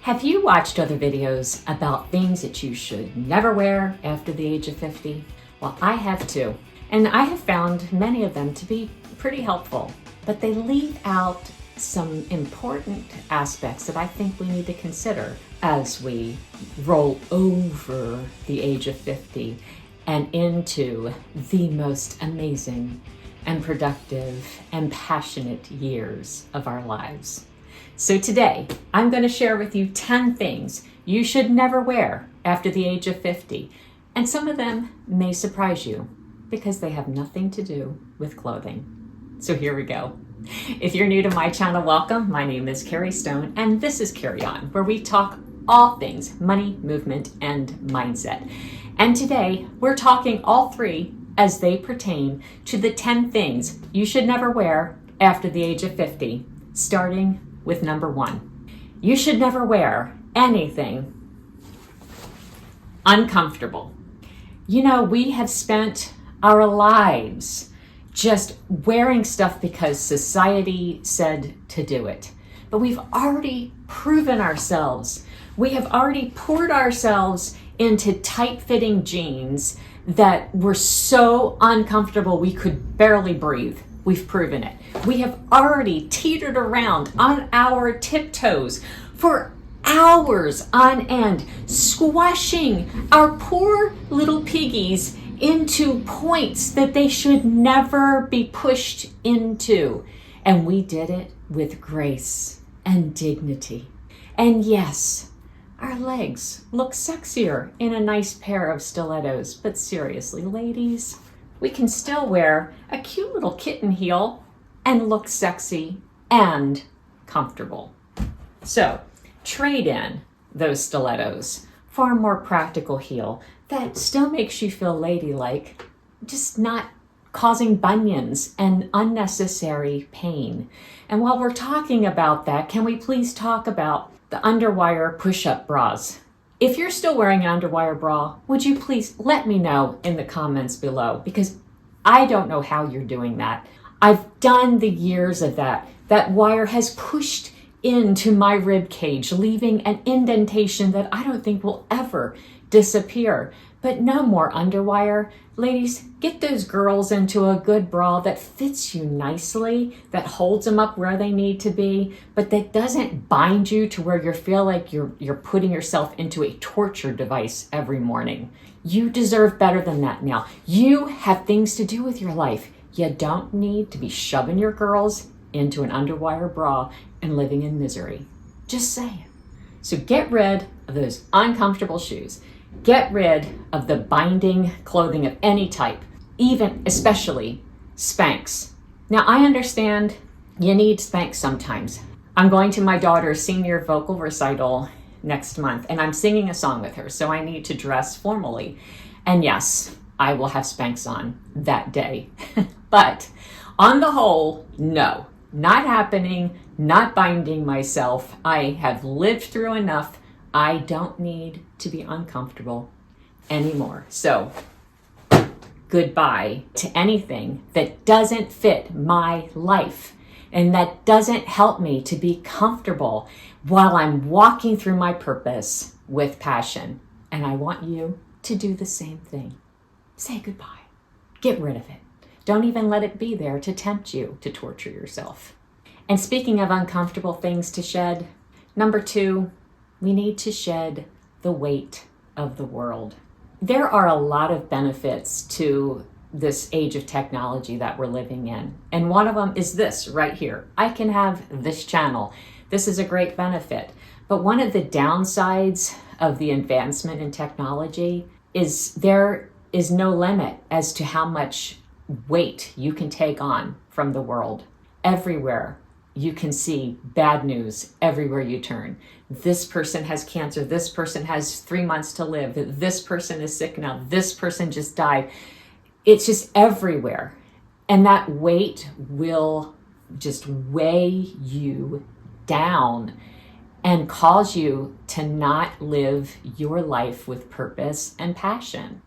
Have you watched other videos about things that you should never wear after the age of 50? Well, I have too. And I have found many of them to be pretty helpful, but they leave out some important aspects that I think we need to consider as we roll over the age of 50 and into the most amazing and productive and passionate years of our lives. So today, I'm going to share with you 10 things you should never wear after the age of 50. And some of them may surprise you because they have nothing to do with clothing. So here we go. If you're new to my channel, welcome. My name is Carrie Stone, and this is Carrie On, where we talk all things money, movement, and mindset. And today, we're talking all three as they pertain to the 10 things you should never wear after the age of 50, starting with number 1. You should never wear anything uncomfortable. You know, we have spent our lives just wearing stuff because society said to do it. But we've already proven ourselves. We have already poured ourselves into tight-fitting jeans that were so uncomfortable we could barely breathe. We've proven it. We have already teetered around on our tiptoes for hours on end, squashing our poor little piggies into points that they should never be pushed into. And we did it with grace and dignity. And yes, our legs look sexier in a nice pair of stilettos. But seriously, ladies, we can still wear a cute little kitten heel and look sexy and comfortable. So trade in those stilettos for a more practical heel that still makes you feel ladylike, just not causing bunions and unnecessary pain. And while we're talking about that, can we please talk about the underwire push-up bras? If you're still wearing an underwire bra, would you please let me know in the comments below, because I don't know how you're doing that. I've done the years of that. That wire has pushed into my rib cage, leaving an indentation that I don't think will ever disappear. But no more underwire. Ladies, get those girls into a good bra that fits you nicely, that holds them up where they need to be, but that doesn't bind you to where you feel like you're putting yourself into a torture device every morning. You deserve better than that now. You have things to do with your life. You don't need to be shoving your girls into an underwire bra and living in misery. Just saying. So get rid of those uncomfortable shoes. Get rid of the binding clothing of any type, even especially Spanx. Now, I understand you need Spanx sometimes. I'm going to my daughter's senior vocal recital next month, and I'm singing a song with her, so I need to dress formally. And yes, I will have Spanx on that day. But on the whole, no, not happening, not binding myself. I have lived through enough. I don't need to be uncomfortable anymore. So goodbye to anything that doesn't fit my life and that doesn't help me to be comfortable while I'm walking through my purpose with passion. And I want you to do the same thing. Say goodbye. Get rid of it. Don't even let it be there to tempt you to torture yourself. And speaking of uncomfortable things to shed, number 2, we need to shed the weight of the world. There are a lot of benefits to this age of technology that we're living in. And one of them is this right here. I can have this channel. This is a great benefit. But one of the downsides of the advancement in technology is there is no limit as to how much weight you can take on from the world. Everywhere you can see bad news everywhere you turn. This person has cancer. This person has 3 months to live. This person is sick now. This person just died. It's just everywhere. And that weight will just weigh you down and cause you to not live your life with purpose and passion.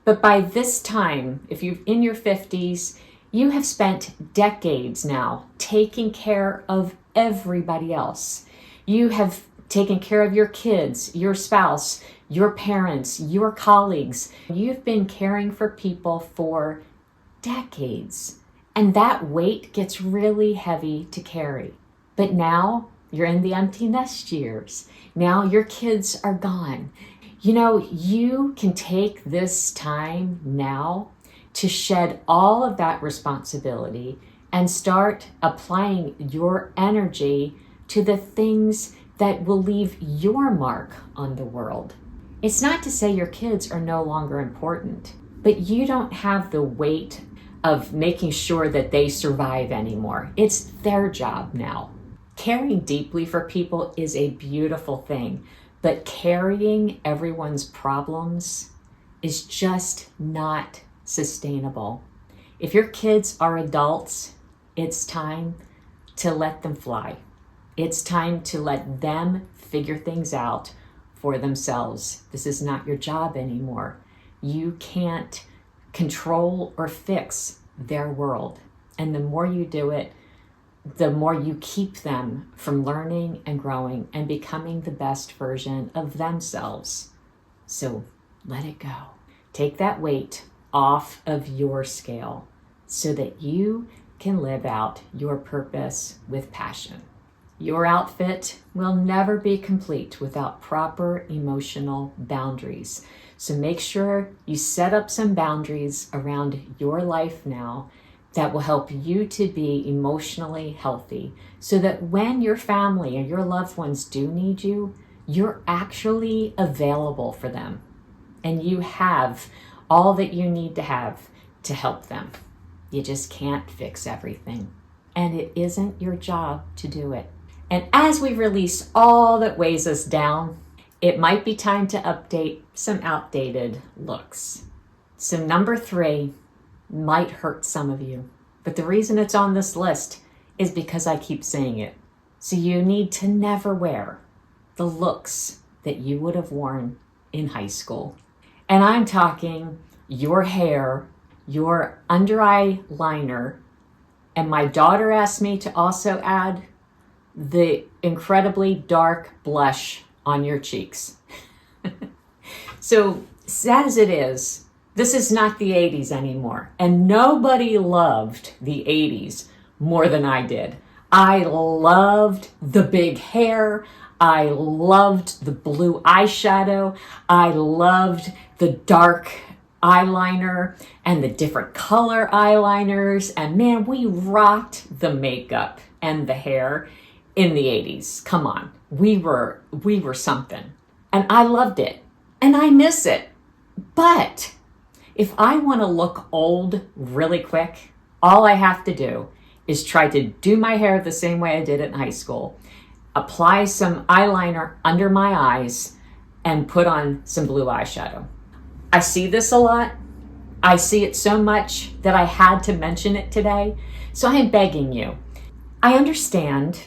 But by this time, if you're in your 50s, you have spent decades now taking care of everybody else. You have taken care of your kids, your spouse, your parents, your colleagues. You've been caring for people for decades, and that weight gets really heavy to carry. But now you're in the empty nest years. Now your kids are gone. You can take this time now to shed all of that responsibility and start applying your energy to the things that will leave your mark on the world. It's not to say your kids are no longer important, but you don't have the weight of making sure that they survive anymore. It's their job now. Caring deeply for people is a beautiful thing, but carrying everyone's problems is just not sustainable. If your kids are adults, it's time to let them fly. It's time to let them figure things out for themselves. This is not your job anymore. You can't control or fix their world. And the more you do it, the more you keep them from learning and growing and becoming the best version of themselves. So let it go. Take that weight off of your scale so that you can live out your purpose with passion. Your outfit will never be complete without proper emotional boundaries. So make sure you set up some boundaries around your life now that will help you to be emotionally healthy so that when your family or your loved ones do need you, you're actually available for them and you have all that you need to have to help them. You just can't fix everything, and it isn't your job to do it. And as we release all that weighs us down, it might be time to update some outdated looks. So number 3 might hurt some of you, but the reason it's on this list is because I keep saying it. So you need to never wear the looks that you would have worn in high school. And I'm talking your hair, your under eye liner, and my daughter asked me to also add the incredibly dark blush on your cheeks. So sad as it is, this is not the 80s anymore. And nobody loved the 80s more than I did. I loved the big hair. I loved the blue eyeshadow. I loved the dark eyeliner and the different color eyeliners. And man, we rocked the makeup and the hair in the 80s. Come on. We were something. And I loved it. And I miss it. But if I want to look old really quick, all I have to do is try to do my hair the same way I did it in high school, apply some eyeliner under my eyes, and put on some blue eyeshadow. I see this a lot. I see it so much that I had to mention it today. So I am begging you. I understand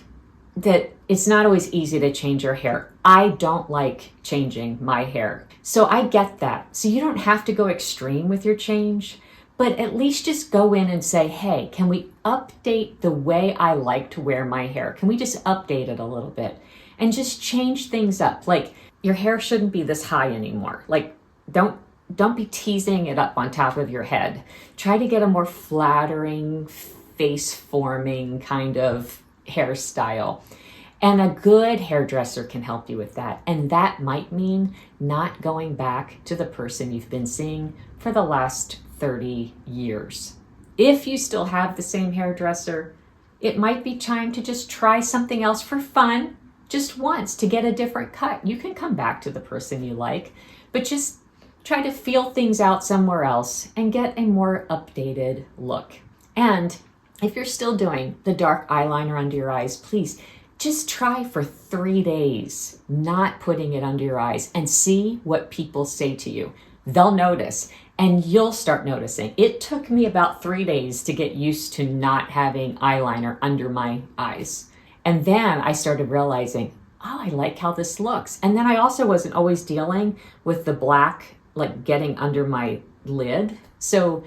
that it's not always easy to change your hair. I don't like changing my hair. So I get that. So you don't have to go extreme with your change, but at least just go in and say, hey, can we update the way I like to wear my hair? Can we just update it a little bit and just change things up? Like, your hair shouldn't be this high anymore. Like, don't be teasing it up on top of your head. Try to get a more flattering, face-forming kind of hairstyle. And a good hairdresser can help you with that. And that might mean not going back to the person you've been seeing for the last 30 years. If you still have the same hairdresser, it might be time to just try something else for fun, just once, to get a different cut. You can come back to the person you like, but just try to feel things out somewhere else and get a more updated look. And if you're still doing the dark eyeliner under your eyes, please just try for 3 days not putting it under your eyes and see what people say to you. They'll notice and you'll start noticing. It took me about 3 days to get used to not having eyeliner under my eyes. And then I started realizing, oh, I like how this looks. And then I also wasn't always dealing with the black, like getting under my lid. So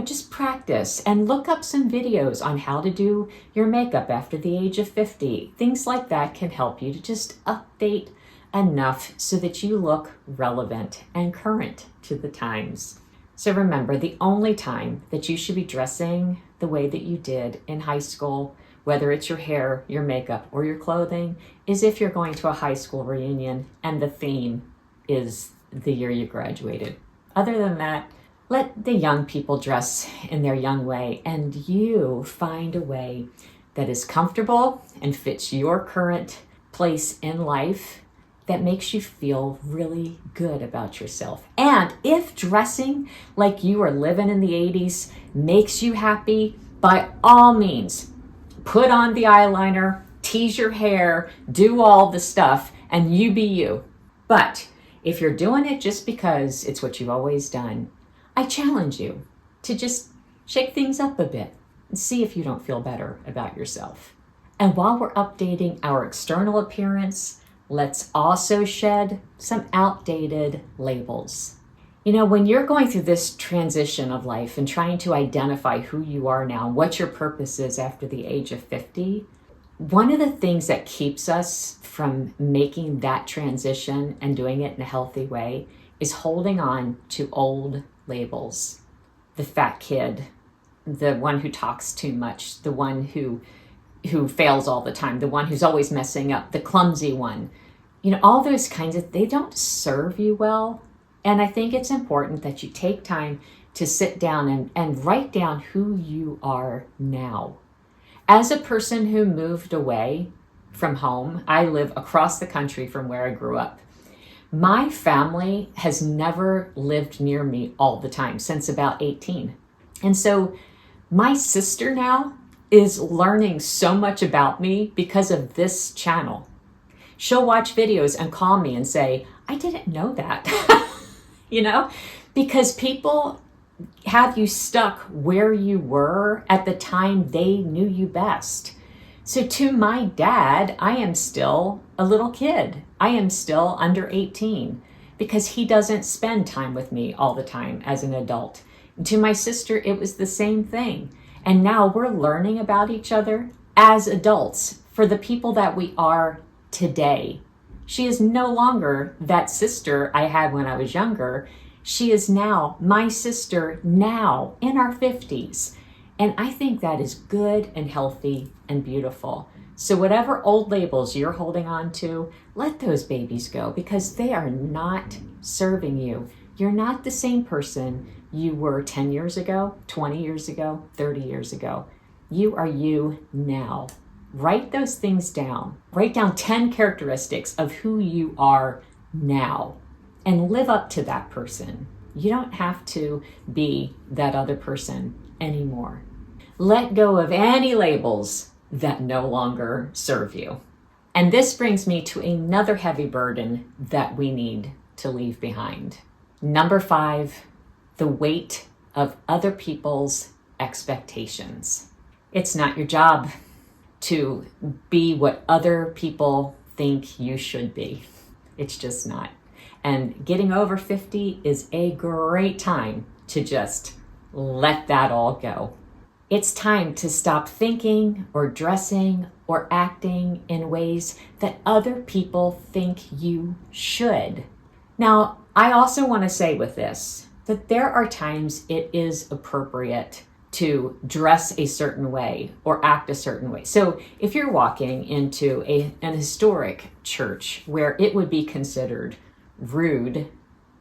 just practice and look up some videos on how to do your makeup after the age of 50. Things like that can help you to just update enough so that you look relevant and current to the times. So remember, the only time that you should be dressing the way that you did in high school, whether it's your hair, your makeup, or your clothing, is if you're going to a high school reunion and the theme is the year you graduated. Other than that, let the young people dress in their young way, and you find a way that is comfortable and fits your current place in life that makes you feel really good about yourself. And if dressing like you are living in the 80s makes you happy, by all means, put on the eyeliner, tease your hair, do all the stuff, and you be you. But if you're doing it just because it's what you've always done, I challenge you to just shake things up a bit and see if you don't feel better about yourself. And while we're updating our external appearance, let's also shed some outdated labels. When you're going through this transition of life and trying to identify who you are now, what your purpose is after the age of 50, one of the things that keeps us from making that transition and doing it in a healthy way is holding on to old labels. The fat kid, the one who talks too much, the one who fails all the time, the one who's always messing up, the clumsy one. All those they don't serve you well. And I think it's important that you take time to sit down and write down who you are now. As a person who moved away from home, I live across the country from where I grew up. My family has never lived near me all the time since about 18. And so my sister now is learning so much about me because of this channel. She'll watch videos and call me and say, I didn't know that, because people have you stuck where you were at the time they knew you best. So to my dad, I am still a little kid. I am still under 18 because he doesn't spend time with me all the time as an adult. And to my sister, it was the same thing. And now we're learning about each other as adults for the people that we are today. She is no longer that sister I had when I was younger. She is now my sister now in our 50s. And I think that is good and healthy and beautiful. So whatever old labels you're holding on to, let those babies go because they are not serving you. You're not the same person you were 10 years ago, 20 years ago, 30 years ago. You are you now. Write those things down. Write down 10 characteristics of who you are now and live up to that person. You don't have to be that other person anymore. Let go of any labels that no longer serve you. And this brings me to another heavy burden that we need to leave behind. Number 5, the weight of other people's expectations. It's not your job to be what other people think you should be. It's just not. And getting over 50 is a great time to just let that all go. It's time to stop thinking or dressing or acting in ways that other people think you should. Now, I also want to say with this that there are times it is appropriate to dress a certain way or act a certain way. So if you're walking into an historic church where it would be considered rude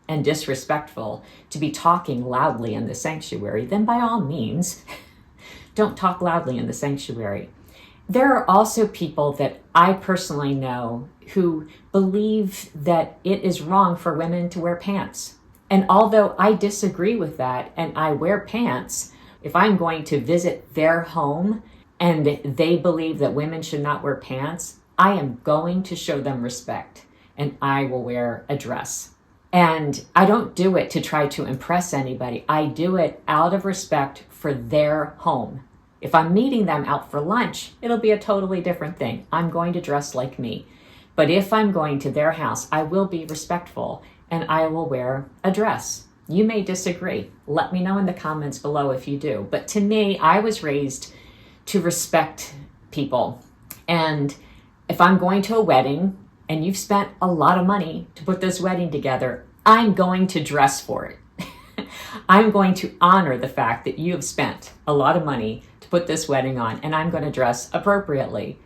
and disrespectful to be talking loudly in the sanctuary, then by all means, don't talk loudly in the sanctuary. There are also people that I personally know who believe that it is wrong for women to wear pants. And although I disagree with that and I wear pants, if I'm going to visit their home and they believe that women should not wear pants, I am going to show them respect and I will wear a dress. And I don't do it to try to impress anybody. I do it out of respect for their home. If I'm meeting them out for lunch, it'll be a totally different thing. I'm going to dress like me. But if I'm going to their house, I will be respectful and I will wear a dress. You may disagree. Let me know in the comments below if you do. But to me, I was raised to respect people. And if I'm going to a wedding and you've spent a lot of money to put this wedding together, I'm going to dress for it. I'm going to honor the fact that you have spent a lot of money to put this wedding on, and I'm going to dress appropriately.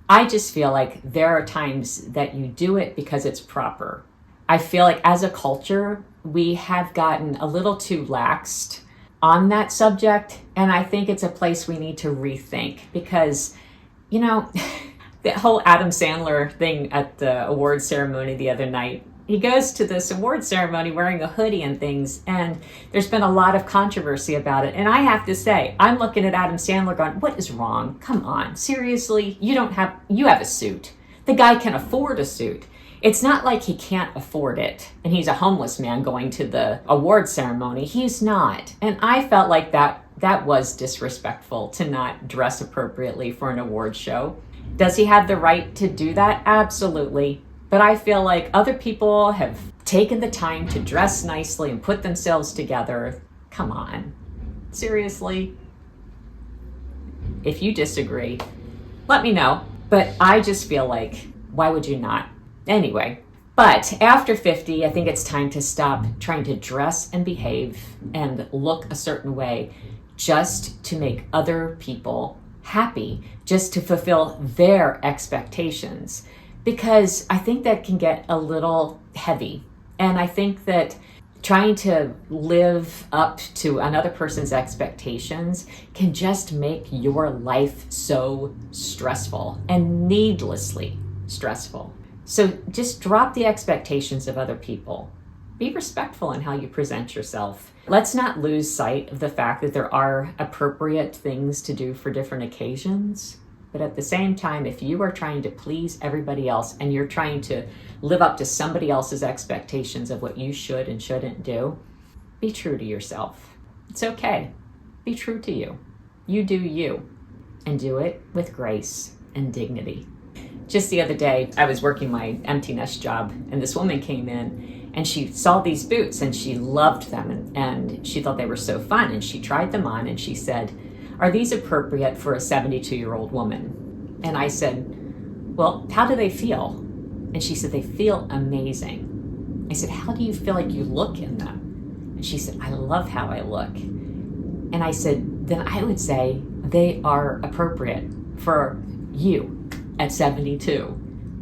I just feel like there are times that you do it because it's proper. I feel like as a culture, we have gotten a little too laxed on that subject, and I think it's a place we need to rethink because, you know, the whole Adam Sandler thing at the award ceremony the other night, he goes to this award ceremony wearing a hoodie and things, and there's been a lot of controversy about it. And I have to say, I'm looking at Adam Sandler going, what is wrong? Come on, seriously? You have a suit. The guy can afford a suit. It's not like he can't afford it and he's a homeless man going to the award ceremony. He's not. And I felt like that was disrespectful to not dress appropriately for an award show. Does he have the right to do that? Absolutely. But I feel like other people have taken the time to dress nicely and put themselves together. Come on. Seriously? If you disagree, let me know. But I just feel like, why would you not? Anyway, but after 50, I think it's time to stop trying to dress and behave and look a certain way just to make other people happy, just to fulfill their expectations. Because I think that can get a little heavy. And I think that trying to live up to another person's expectations can just make your life so stressful and needlessly stressful. So just drop the expectations of other people. Be respectful in how you present yourself. Let's not lose sight of the fact that there are appropriate things to do for different occasions. But at the same time, if you are trying to please everybody else and you're trying to live up to somebody else's expectations of what you should and shouldn't do, be true to yourself. It's okay. Be true to you. You do you. And do it with grace and dignity. Just the other day, I was working my empty nest job, and this woman came in, and she saw these boots, and she loved them, and she thought they were so fun, and she tried them on, and she said, "Are these appropriate for a 72-year-old woman?" And I said, "Well, how do they feel?" And she said, "They feel amazing." I said, "How do you feel like you look in them?" And she said, "I love how I look." And I said, "Then I would say they are appropriate for you at 72.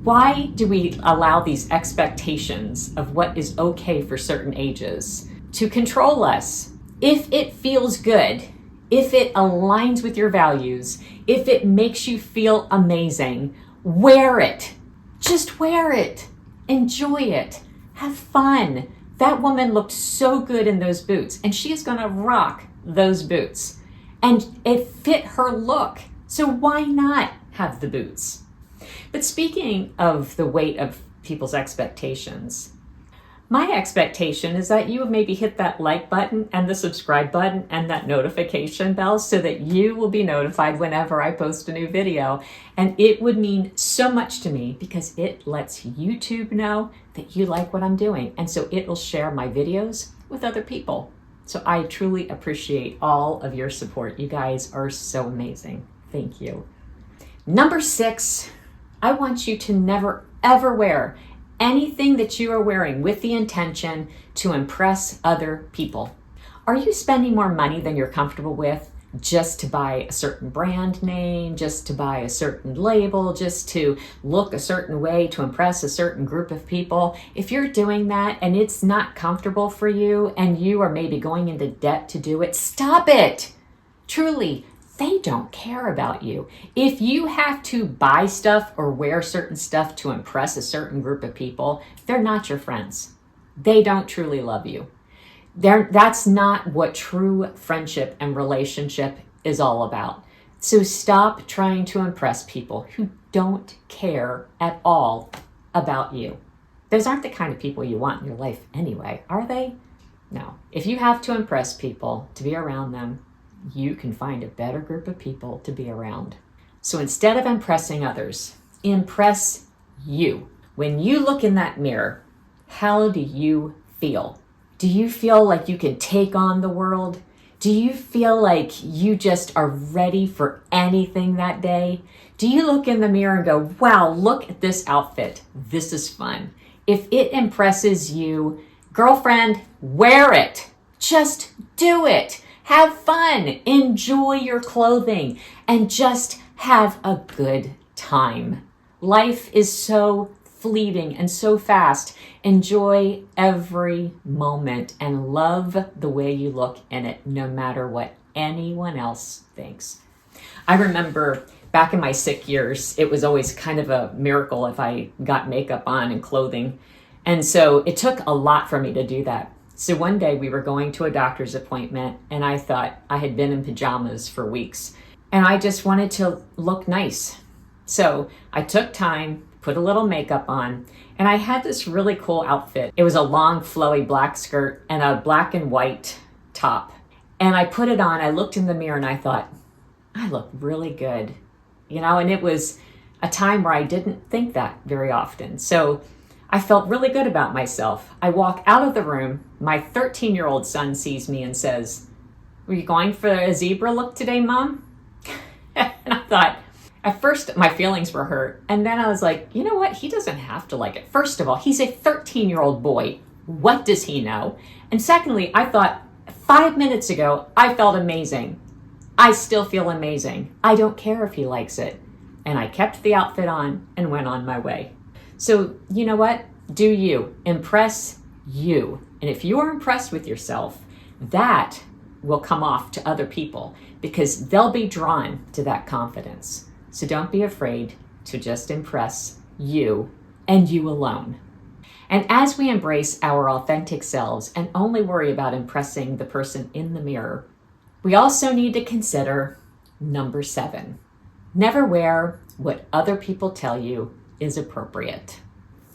Why do we allow these expectations of what is okay for certain ages to control us? If it feels good, if it aligns with your values, if it makes you feel amazing, wear it. Just wear it. Enjoy it. Have fun. That woman looked so good in those boots, and she is going to rock those boots. And it fit her look. So why not have the boots? But speaking of the weight of people's expectations, my expectation is that you would maybe hit that like button and the subscribe button and that notification bell so that you will be notified whenever I post a new video. And it would mean so much to me because it lets YouTube know that you like what I'm doing. And so it will share my videos with other people. So I truly appreciate all of your support. You guys are so amazing. Thank you. Number 6, I want you to never, ever wear anything that you are wearing with the intention to impress other people. Are you spending more money than you're comfortable with just to buy a certain brand name, just to buy a certain label, just to look a certain way to impress a certain group of people? If you're doing that and it's not comfortable for you and you are maybe going into debt to do it, stop it. Truly. They don't care about you. If you have to buy stuff or wear certain stuff to impress a certain group of people, they're not your friends. They don't truly love you. That's not what true friendship and relationship is all about. So stop trying to impress people who don't care at all about you. Those aren't the kind of people you want in your life anyway, are they? No. If you have to impress people to be around them, you can find a better group of people to be around. So instead of impressing others, impress you. When you look in that mirror, how do you feel? Do you feel like you can take on the world? Do you feel like you just are ready for anything that day? Do you look in the mirror and go, wow, look at this outfit. This is fun. If it impresses you, girlfriend, wear it. Just do it. Have fun. Enjoy your clothing and just have a good time. Life is so fleeting and so fast. Enjoy every moment and love the way you look in it, no matter what anyone else thinks. I remember back in my sick years, it was always kind of a miracle if I got makeup on and clothing. And so it took a lot for me to do that. So one day we were going to a doctor's appointment and I thought I had been in pajamas for weeks and I just wanted to look nice. So I took time, put a little makeup on, and I had this really cool outfit. It was a long flowy black skirt and a black and white top. And I put it on, I looked in the mirror and I thought, I look really good. And it was a time where I didn't think that very often. So I felt really good about myself. I walk out of the room, my 13-year-old son sees me and says, were you going for a zebra look today, Mom? And I thought, at first my feelings were hurt. And then I was like, you know what? He doesn't have to like it. First of all, he's a 13-year-old boy. What does he know? And secondly, I thought 5 minutes ago, I felt amazing. I still feel amazing. I don't care if he likes it. And I kept the outfit on and went on my way. So you know what? Do you. Impress you. And if you're impressed with yourself, that will come off to other people because they'll be drawn to that confidence. So don't be afraid to just impress you and you alone. And as we embrace our authentic selves and only worry about impressing the person in the mirror, we also need to consider number 7. Never wear what other people tell you is appropriate.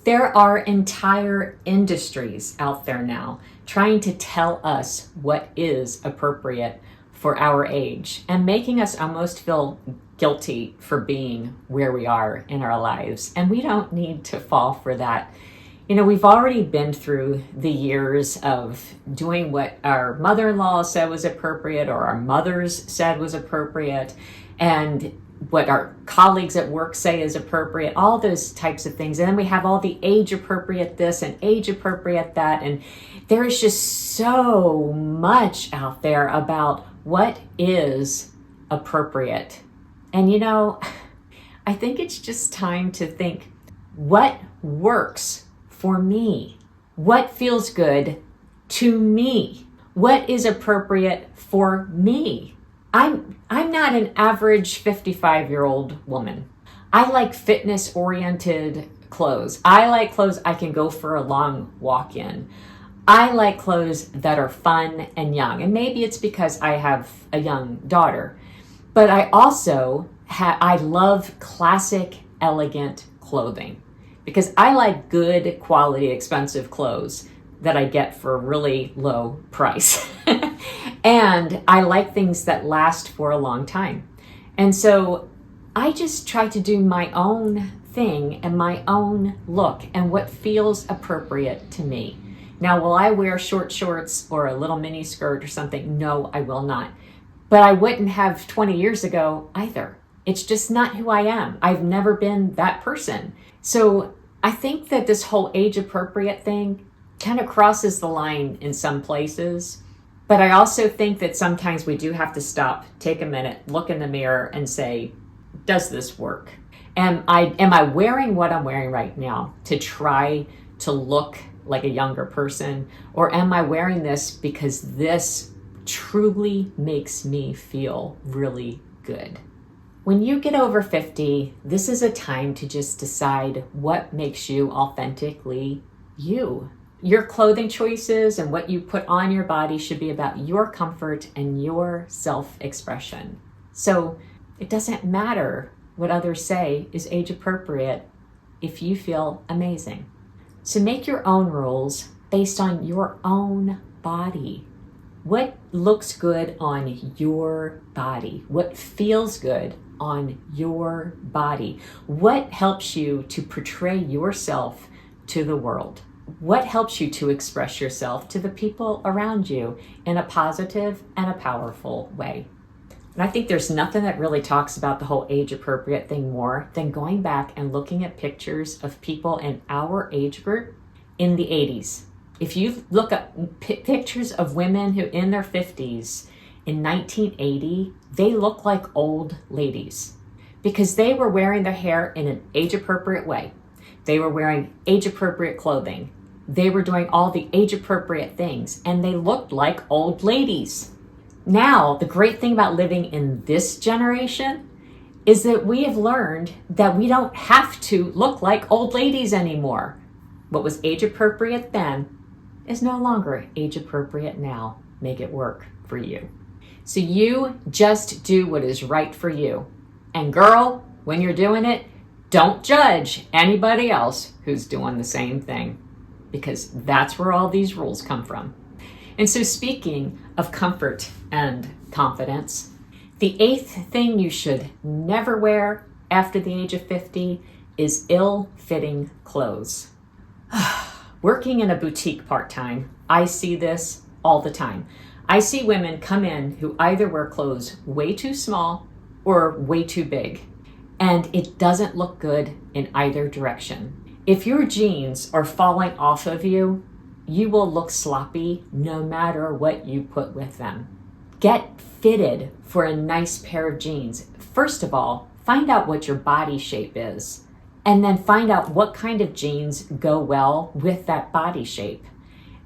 There are entire industries out there now trying to tell us what is appropriate for our age and making us almost feel guilty for being where we are in our lives. And we don't need to fall for that. We've already been through the years of doing what our mother-in-law said was appropriate or our mothers said was appropriate and what our colleagues at work say is appropriate, all those types of things. And then we have all the age appropriate this and age appropriate that. And there is just so much out there about what is appropriate. And I think it's just time to think, what works for me? What feels good to me? What is appropriate for me? I'm not an average 55-year-old woman. I like fitness-oriented clothes. I like clothes I can go for a long walk in. I like clothes that are fun and young. And maybe it's because I have a young daughter. But I also I love classic, elegant clothing because I like good quality, expensive clothes that I get for a really low price. And I like things that last for a long time. And so I just try to do my own thing and my own look and what feels appropriate to me. Now, will I wear short shorts or a little mini skirt or something? No, I will not. But I wouldn't have 20 years ago either. It's just not who I am. I've never been that person. So I think that this whole age appropriate thing kind of crosses the line in some places. But I also think that sometimes we do have to stop, take a minute, look in the mirror and say, does this work? Am I wearing what I'm wearing right now to try to look like a younger person? Or am I wearing this because this truly makes me feel really good? When you get over 50, this is a time to just decide what makes you authentically you. Your clothing choices and what you put on your body should be about your comfort and your self-expression. So it doesn't matter what others say is age appropriate if you feel amazing. So make your own rules based on your own body. What looks good on your body? What feels good on your body? What helps you to portray yourself to the world? what helps you to express yourself to the people around you in a positive and a powerful way. And I think there's nothing that really talks about the whole age appropriate thing more than going back and looking at pictures of people in our age group in the 80s. If you look at pictures of women who in their 50s in 1980, they look like old ladies because they were wearing their hair in an age appropriate way. They were wearing age appropriate clothing. They were doing all the age appropriate things and they looked like old ladies. Now, the great thing about living in this generation is that we have learned that we don't have to look like old ladies anymore. What was age appropriate then is no longer age appropriate now. Make it work for you. So you just do what is right for you. And girl, when you're doing it, don't judge anybody else who's doing the same thing, because that's where all these rules come from. And so speaking of comfort and confidence, the 8th thing you should never wear after the age of 50 is ill-fitting clothes. Working in a boutique part-time, I see this all the time. I see women come in who either wear clothes way too small or way too big, and it doesn't look good in either direction. If your jeans are falling off of you, you will look sloppy no matter what you put with them. Get fitted for a nice pair of jeans. First of all, find out what your body shape is, and then find out what kind of jeans go well with that body shape.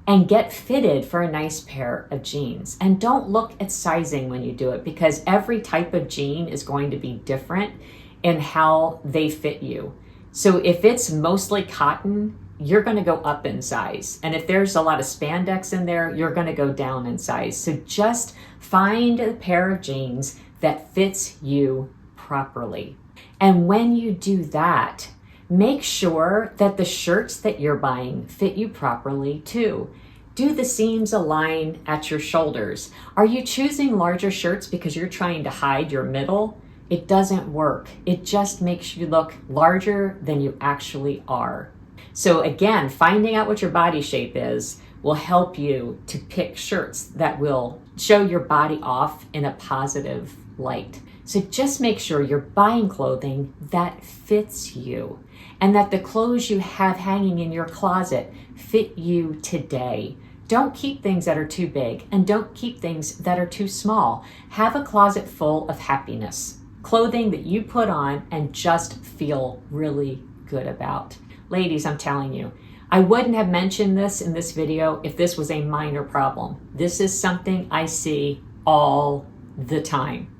And get fitted for a nice pair of jeans. And don't look at sizing when you do it, because every type of jean is going to be different in how they fit you. So if it's mostly cotton, you're going to go up in size. And if there's a lot of spandex in there, you're going to go down in size. So just find a pair of jeans that fits you properly. And when you do that, make sure that the shirts that you're buying fit you properly too. Do the seams align at your shoulders? Are you choosing larger shirts because you're trying to hide your middle? It doesn't work. It just makes you look larger than you actually are. So again, finding out what your body shape is will help you to pick shirts that will show your body off in a positive light. So just make sure you're buying clothing that fits you and that the clothes you have hanging in your closet fit you today. Don't keep things that are too big and don't keep things that are too small. Have a closet full of happiness, clothing that you put on and just feel really good about. Ladies, I'm telling you, I wouldn't have mentioned this in this video if this was a minor problem. This is something I see all the time.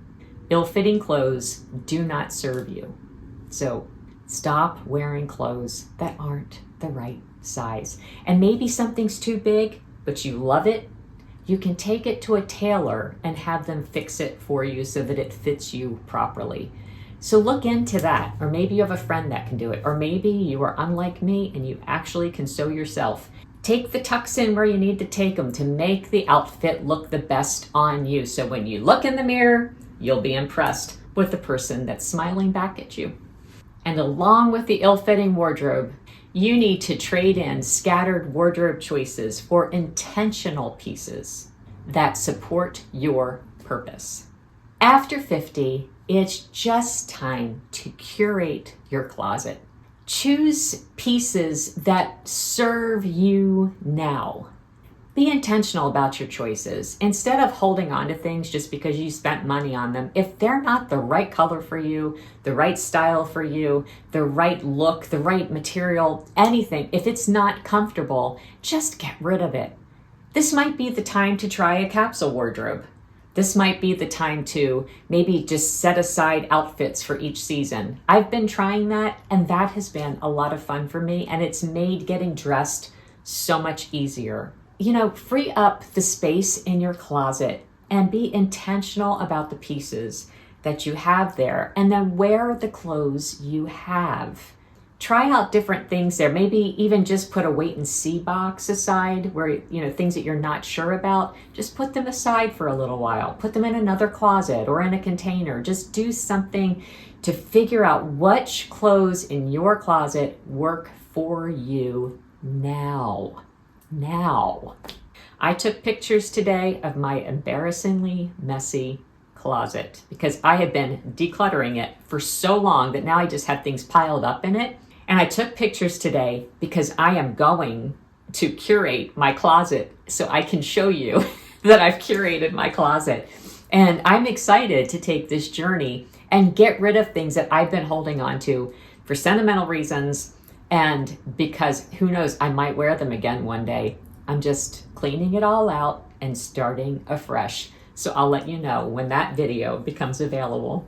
Ill-fitting clothes do not serve you. So stop wearing clothes that aren't the right size. And maybe something's too big, but you love it. You can take it to a tailor and have them fix it for you so that it fits you properly. So look into that, or maybe you have a friend that can do it, or maybe you are unlike me and you actually can sew yourself. Take the tucks in where you need to take them to make the outfit look the best on you. So when you look in the mirror, you'll be impressed with the person that's smiling back at you. And along with the ill-fitting wardrobe, you need to trade in scattered wardrobe choices for intentional pieces that support your purpose. After 50, it's just time to curate your closet. Choose pieces that serve you now. Be intentional about your choices. Instead of holding on to things just because you spent money on them, if they're not the right color for you, the right style for you, the right look, the right material, anything, if it's not comfortable, just get rid of it. This might be the time to try a capsule wardrobe. This might be the time to maybe just set aside outfits for each season. I've been trying that, and that has been a lot of fun for me, and it's made getting dressed so much easier. You know, free up the space in your closet and be intentional about the pieces that you have there, and then wear the clothes you have. Try out different things there. Maybe even just put a wait and see box aside where, you know, things that you're not sure about, just put them aside for a little while. Put them in another closet or in a container. Just do something to figure out which clothes in your closet work for you now. Now. I took pictures today of my embarrassingly messy closet because I have been decluttering it for so long that now I just have things piled up in it. And I took pictures today because I am going to curate my closet so I can show you that I've curated my closet. And I'm excited to take this journey and get rid of things that I've been holding on to for sentimental reasons, and because who knows, I might wear them again one day. I'm just cleaning it all out and starting afresh. So I'll let you know when that video becomes available.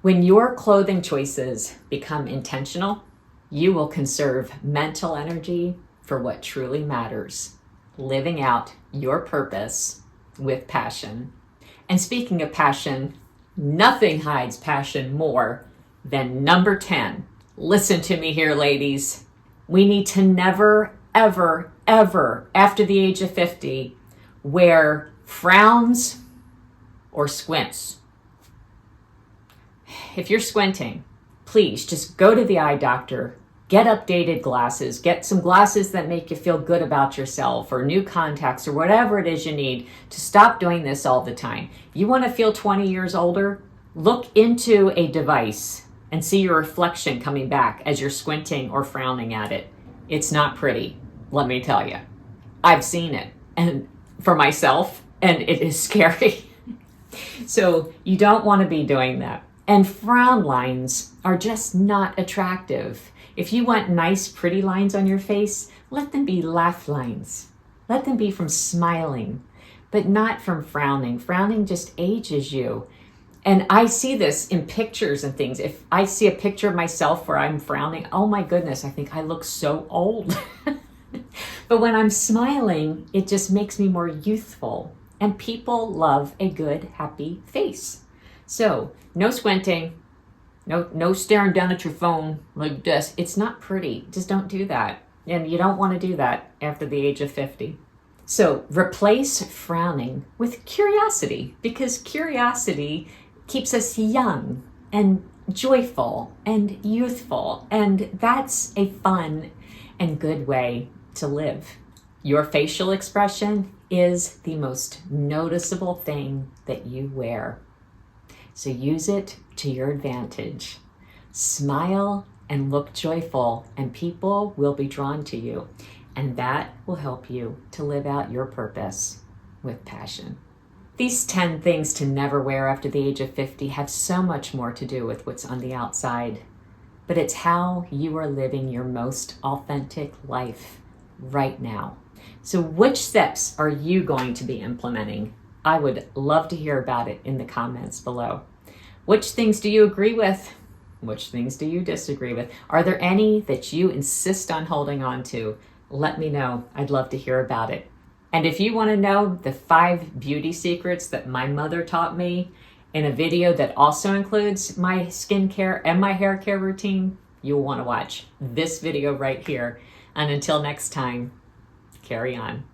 When your clothing choices become intentional, you will conserve mental energy for what truly matters, living out your purpose with passion. And speaking of passion, nothing hides passion more than number 10. Listen to me here, ladies. We need to never, ever, ever, after the age of 50, wear frowns or squints. If you're squinting, please just go to the eye doctor, get updated glasses, get some glasses that make you feel good about yourself, or new contacts, or whatever it is you need to stop doing this all the time. You want to feel 20 years older? Look into a device and see your reflection coming back as you're squinting or frowning at it. It's not pretty, let me tell you. I've seen it, and for myself, and it is scary. So you don't want to be doing that. And frown lines are just not attractive. If you want nice, pretty lines on your face, let them be laugh lines. Let them be from smiling, but not from frowning. Frowning just ages you. And I see this in pictures and things. If I see a picture of myself where I'm frowning, oh my goodness, I think I look so old. But when I'm smiling, it just makes me more youthful. And people love a good, happy face. So no squinting, no staring down at your phone like this. It's not pretty. Just don't do that. And you don't want to do that after the age of 50. So replace frowning with curiosity, because curiosity keeps us young and joyful and youthful. And that's a fun and good way to live. Your facial expression is the most noticeable thing that you wear. So use it to your advantage. Smile and look joyful, and people will be drawn to you. And that will help you to live out your purpose with passion. These 10 things to never wear after the age of 50 have so much more to do with what's on the outside, but it's how you are living your most authentic life right now. So which steps are you going to be implementing? I would love to hear about it in the comments below. Which things do you agree with? Which things do you disagree with? Are there any that you insist on holding on to? Let me know. I'd love to hear about it. And if you want to know the 5 beauty secrets that my mother taught me in a video that also includes my skincare and my hair care routine, you'll want to watch this video right here. And until next time, carry on.